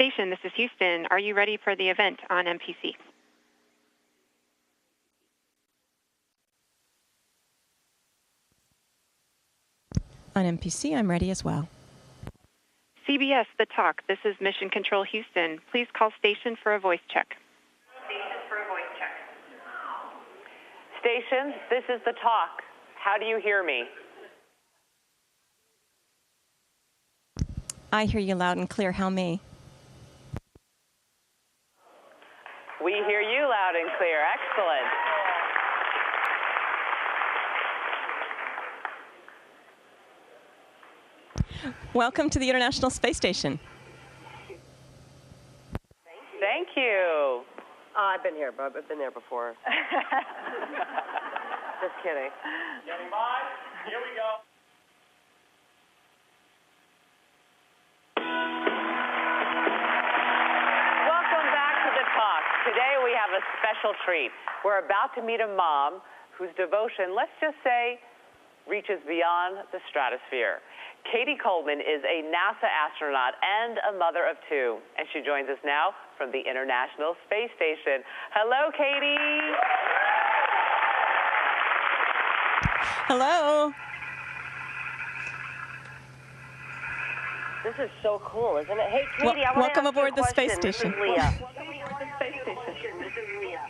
Station, this is Houston. Are you ready for the event on MPC? On MPC, I'm ready as well. CBS, The Talk. This is Mission Control Houston. Please call station for a voice check. Station, this is The Talk. How do you hear me? I hear you loud and clear. How me? We hear you loud and clear. Excellent. Welcome to the International Space Station. Thank you. I've been here, but I've been there before. Just kidding. Getting by. Here we go. Welcome back to The Talk. Today we have a special treat. We're about to meet a mom whose devotion, let's just say, reaches beyond the stratosphere. Cady Coleman is a NASA astronaut and a mother of two, and she joins us now from the International Space Station. Hello, Cady. Hello. This is so cool, isn't it? Hey, Cady, I want to welcome ask you aboard a the space question. station. This is Leah.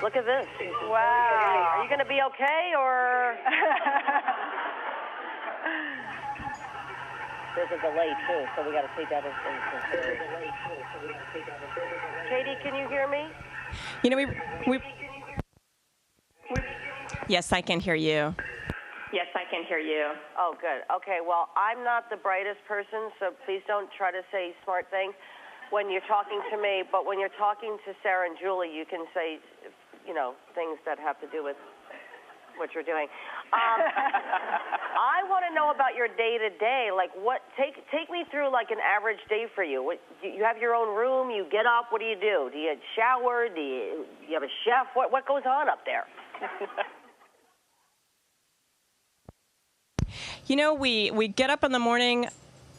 Look at this. Wow. Are you going to be okay, or? There's a delay, too, so we got to take that into consideration. Cady, can you hear me? You know, we Yes, I can hear you. Yes, I can hear you. Oh, good. Okay, well, I'm not the brightest person, so please don't try to say smart things when you're talking to me, but when you're talking to Sarah and Julie, you can say, you know, things that have to do with what you're doing. I want to know about your day-to-day. Like, take me through, like, an average day for you. You have your own room, you get up, what do? Do you shower? Do you have a chef? What goes on up there? You know, we get up in the morning,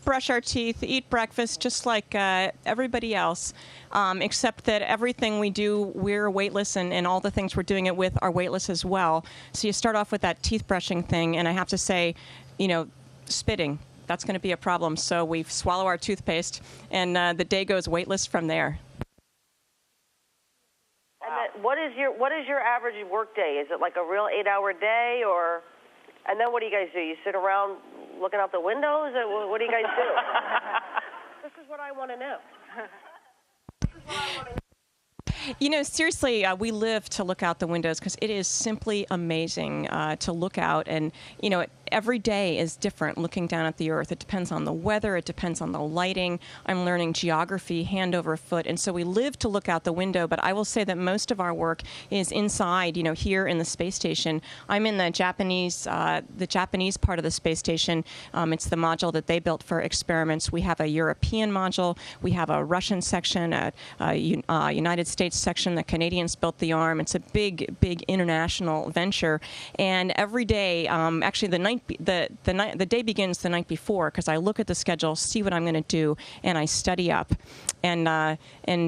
brush our teeth, eat breakfast, just like everybody else, except that everything we do, we're weightless, and all the things we're doing it with are weightless as well. So you start off with that teeth brushing thing, and I have to say, you know, spitting, that's going to be a problem. So we swallow our toothpaste, and the day goes weightless from there. And then what is your average work day? Is it like a real 8-hour day, or? And then what do you guys do? You sit around looking out the windows, or what do you guys do? This is what I want to know. You know, seriously, we live to look out the windows because it is simply amazing to look out. And, you know, every day is different looking down at the Earth. It depends on the weather. It depends on the lighting. I'm learning geography hand over foot. And so we live to look out the window. But I will say that most of our work is inside, you know, here in the space station. I'm in the Japanese part of the space station. It's the module that they built for experiments. We have a European module. We have a Russian section, a United States section. The Canadians built the arm. It's a big, big international venture. And every day, actually the day begins the night before, because I look at the schedule, see what I'm going to do, and I study up and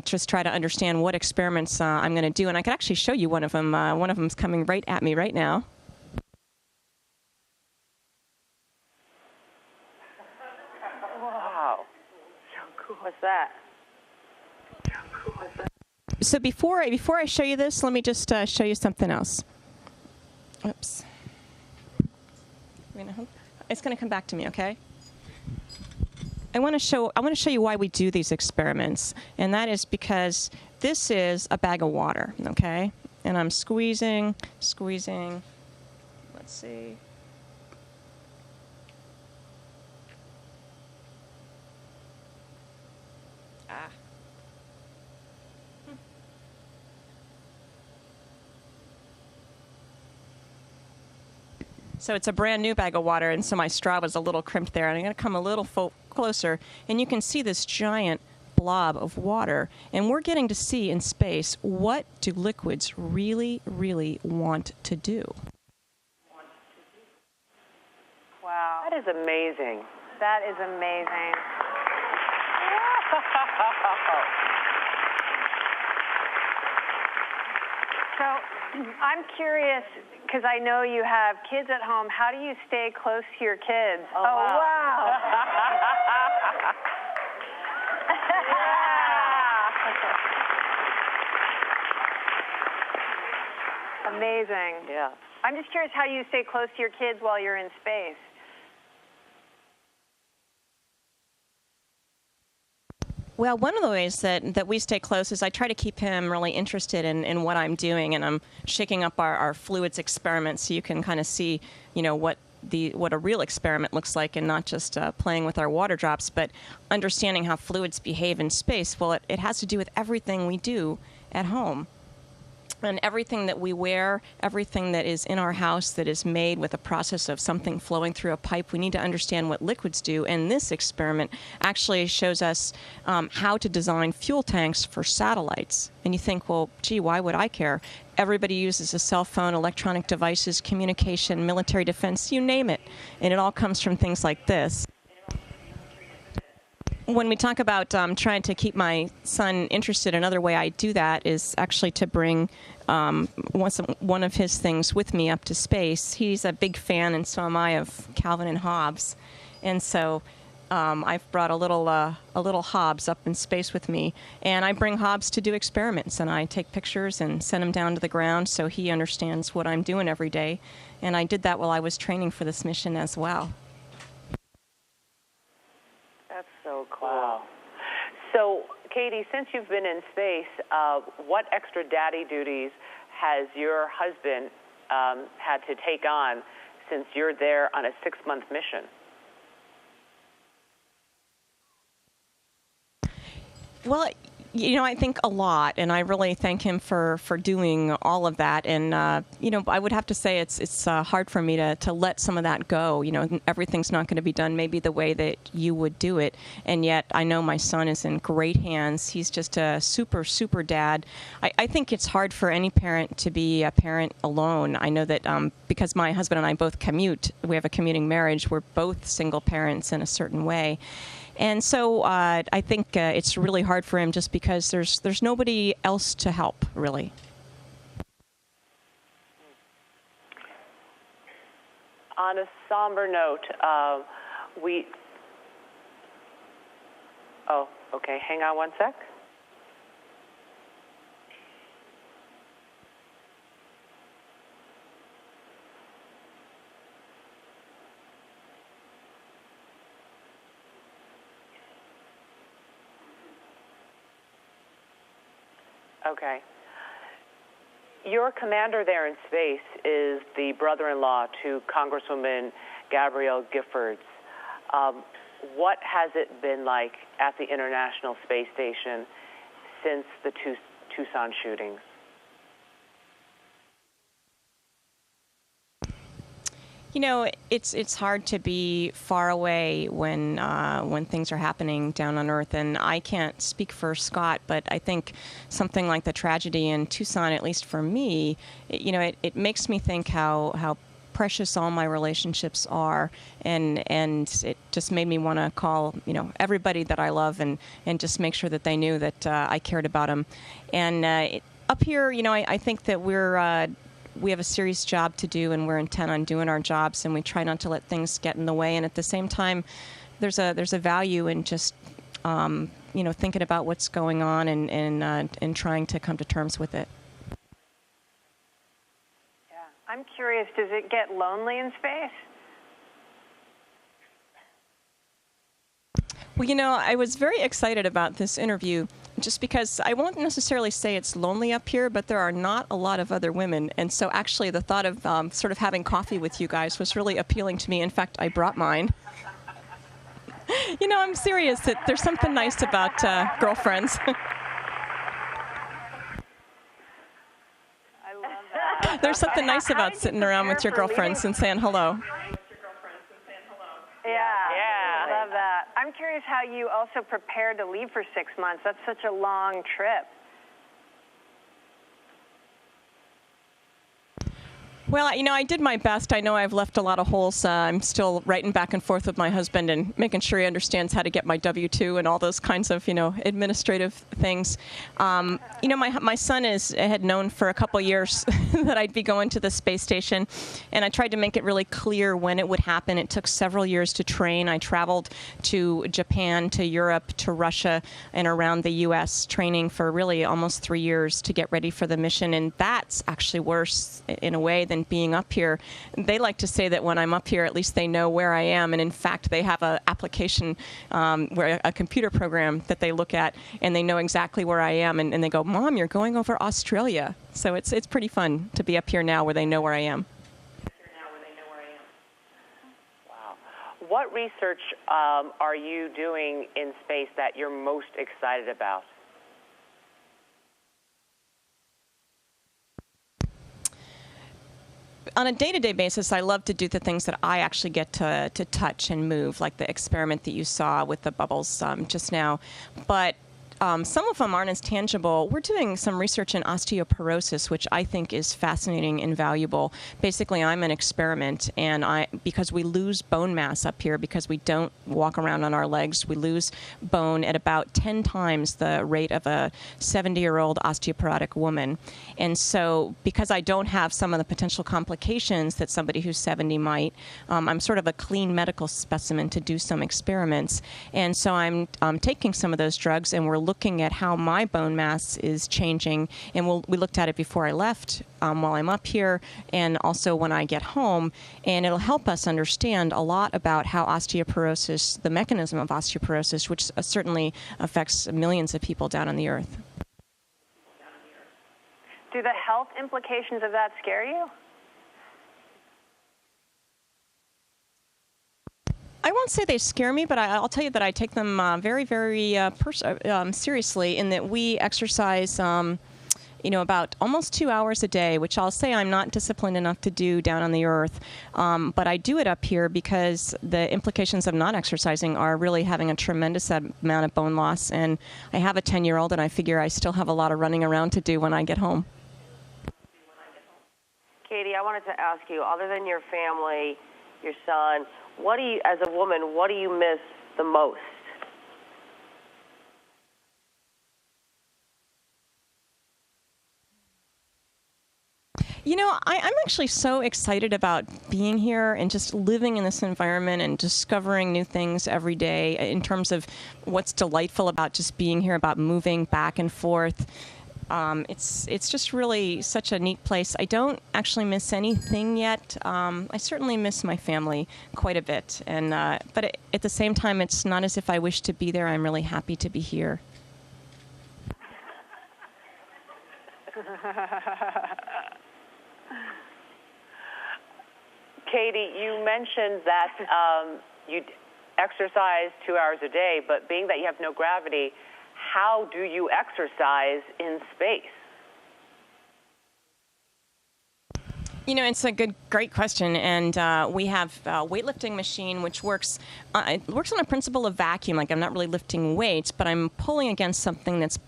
just try to understand what experiments I'm going to do. And I could actually show you one of them. One of them is coming right at me right now. Wow. So cool. What's that? So before I show you this, let me just show you something else. Oops. It's going to come back to me, okay? I want to show you why we do these experiments, and that is because this is a bag of water, okay? And I'm squeezing. Let's see. So it's a brand new bag of water, and so my straw was a little crimped there. And I'm going to come a little closer, and you can see this giant blob of water. And we're getting to see in space, what do liquids really, really want to do? Wow. That is amazing. That is amazing. So I'm curious, because I know you have kids at home, how do you stay close to your kids? Oh, wow. Amazing. Yeah. I'm just curious how you stay close to your kids while you're in space. Well, one of the ways that we stay close is I try to keep him really interested in what I'm doing, and I'm shaking up our fluids experiments so you can kind of see, what a real experiment looks like, and not just playing with our water drops, but understanding how fluids behave in space. Well, it has to do with everything we do at home. And everything that we wear, everything that is in our house that is made with a process of something flowing through a pipe, we need to understand what liquids do. And this experiment actually shows us how to design fuel tanks for satellites. And you think, well, gee, why would I care? Everybody uses a cell phone, electronic devices, communication, military defense, you name it. And it all comes from things like this. When we talk about trying to keep my son interested, another way I do that is actually to bring one of his things with me up to space. He's a big fan, and so am I, of Calvin and Hobbes. And so I've brought a little Hobbes up in space with me, and I bring Hobbes to do experiments, and I take pictures and send him down to the ground so he understands what I'm doing every day. And I did that while I was training for this mission as well. That's so cool. Wow. So, Katie, since you've been in space, what extra daddy duties has your husband had to take on since you're there on a 6-month mission? Well, I think a lot, and I really thank him for doing all of that. And, I would have to say it's hard for me to let some of that go. Everything's not going to be done maybe the way that you would do it. And yet I know my son is in great hands. He's just a super, super dad. I think it's hard for any parent to be a parent alone. I know that because my husband and I both commute, we have a commuting marriage, we're both single parents in a certain way. And so I think it's really hard for him just because there's nobody else to help, really. On a somber note, oh, okay, hang on one sec. Okay. Your commander there in space is the brother-in-law to Congresswoman Gabrielle Giffords. What has it been like at the International Space Station since the Tucson shootings? It's hard to be far away when things are happening down on Earth, and I can't speak for Scott, but I think something like the tragedy in Tucson, at least for me, it makes me think how precious all my relationships are, and it just made me want to call everybody that I love and just make sure that they knew that I cared about them. And up here, I think that we have a serious job to do, and we're intent on doing our jobs, and we try not to let things get in the way. And at the same time, there's a value in just thinking about what's going on and trying to come to terms with it. Yeah, I'm curious. Does it get lonely in space? Well, I was very excited about this interview just because I won't necessarily say it's lonely up here, but there are not a lot of other women. And so actually the thought of sort of having coffee with you guys was really appealing to me. In fact, I brought mine. I'm serious. There's something nice about girlfriends. I love that. There's something nice about sitting around with your girlfriends and saying hello. Yeah, love that. I'm curious how you also prepared to leave for 6 months. That's such a long trip. Well, I did my best. I know I've left a lot of holes. I'm still writing back and forth with my husband and making sure he understands how to get my W-2 and all those kinds of, administrative things. My son had known for a couple years that I'd be going to the space station, and I tried to make it really clear when it would happen. It took several years to train. I traveled to Japan, to Europe, to Russia, and around the U.S., training for really almost 3 years to get ready for the mission, and that's actually worse in a way than being up here. They like to say that when I'm up here, at least they know where I am. And in fact, they have an application, where a computer program that they look at, and they know exactly where I am. And they go, "Mom, you're going over Australia." So it's pretty fun to be up here now where they know where I am. Wow. What research are you doing in space that you're most excited about? On a day-to-day basis, I love to do the things that I actually get to touch and move, like the experiment that you saw with the bubbles just now. But some of them aren't as tangible. We're doing some research in osteoporosis, which I think is fascinating and valuable. Basically, I'm an experiment, and because we lose bone mass up here, because we don't walk around on our legs, we lose bone at about 10 times the rate of a 70-year-old osteoporotic woman. And so because I don't have some of the potential complications that somebody who's 70 might, I'm sort of a clean medical specimen to do some experiments. And so I'm taking some of those drugs, and we're looking at how my bone mass is changing, and we looked at it before I left, while I'm up here, and also when I get home, and it'll help us understand a lot about how osteoporosis, the mechanism of osteoporosis, which certainly affects millions of people down on the earth. Do the health implications of that scare you? I won't say they scare me, but I'll tell you that I take them very, very seriously, in that we exercise, about almost 2 hours a day, which I'll say I'm not disciplined enough to do down on the earth. But I do it up here because the implications of not exercising are really having a tremendous amount of bone loss. And I have a 10-year-old, and I figure I still have a lot of running around to do when I get home. Katie, I wanted to ask you, other than your family, your son, as a woman, what do you miss the most? I'm actually so excited about being here and just living in this environment and discovering new things every day in terms of what's delightful about just being here, about moving back and forth. It's just really such a neat place. I don't actually miss anything yet. I certainly miss my family quite a bit, but at the same time, it's not as if I wish to be there. I'm really happy to be here. Katie, you mentioned that you exercise 2 hours a day, but being that you have no gravity, how do you exercise in space? It's a great question, and we have a weightlifting machine which works. It works on a principle of vacuum. Like, I'm not really lifting weights, but I'm pulling against something that's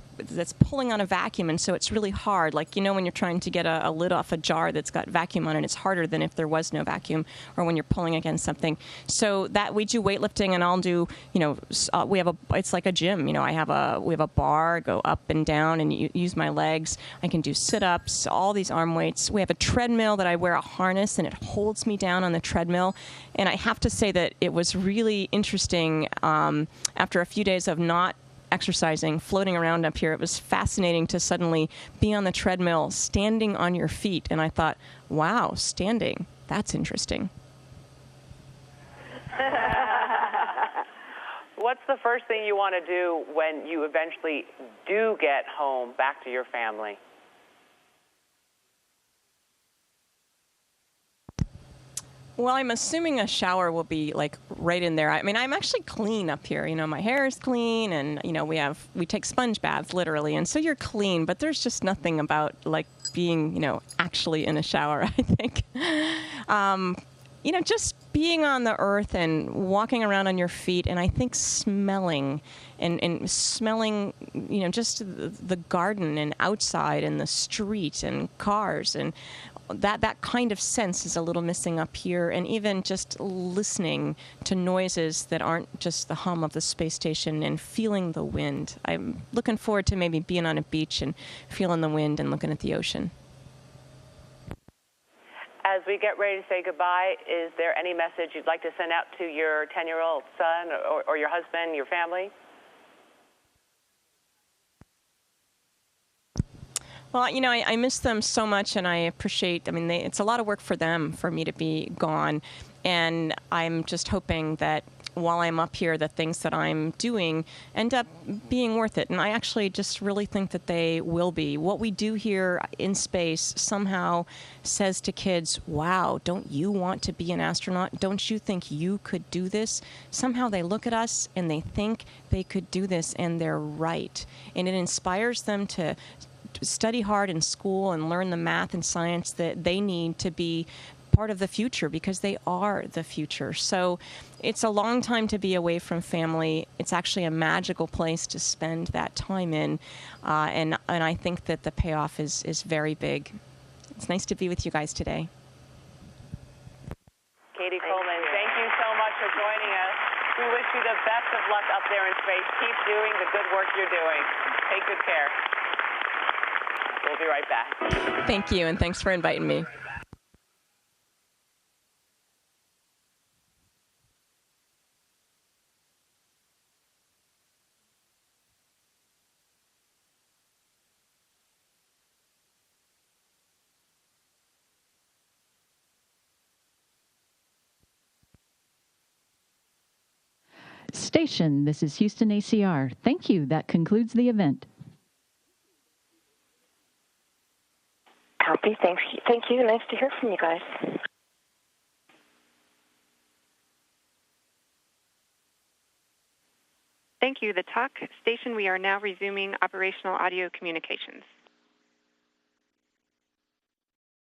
pulling on a vacuum, and so it's really hard. Like, when you're trying to get a lid off a jar that's got vacuum on it, it's harder than if there was no vacuum, or when you're pulling against something. So that we do weightlifting, and I'll do, it's like a gym. We have a bar, go up and down, and use my legs. I can do sit-ups, all these arm weights. We have a treadmill that I wear a harness, and it holds me down on the treadmill. And I have to say that it was really interesting after a few days of not exercising, floating around up here. It was fascinating to suddenly be on the treadmill, standing on your feet. And I thought, wow, standing, that's interesting. What's the first thing you want to do when you eventually do get home, back to your family? Well, I'm assuming a shower will be like right in there. I mean, I'm actually clean up here. My hair is clean, and we take sponge baths literally, and so you're clean. But there's just nothing about like being actually in a shower. I think, just being on the earth and walking around on your feet, and I think smelling and smelling, just the garden and outside and the street and cars and that kind of sense is a little missing up here, and even just listening to noises that aren't just the hum of the space station and feeling the wind. I'm looking forward to maybe being on a beach and feeling the wind and looking at the ocean. As we get ready to say goodbye, is there any message you'd like to send out to your 10-year-old son or your husband, your family? Well, I miss them so much, and I appreciate, it's a lot of work for them for me to be gone. And I'm just hoping that while I'm up here, the things that I'm doing end up being worth it. And I actually just really think that they will be. What we do here in space somehow says to kids, wow, don't you want to be an astronaut? Don't you think you could do this? Somehow they look at us and they think they could do this, and they're right. And it inspires them to study hard in school and learn the math and science that they need to be part of the future, because they are the future. So it's a long time to be away from family. It's actually a magical place to spend that time in, and I think that the payoff is very big. It's nice to be with you guys today. Cady Coleman, thank you so much for joining us. We wish you the best of luck up there in space. Keep doing the good work you're doing. Take good care. We'll be right back. Thank you, and thanks for inviting me. Station, this is Houston ACR. Thank you. That concludes the event. Copy. Thank you. Nice to hear from you guys. Thank you. The talk station, we are now resuming operational audio communications.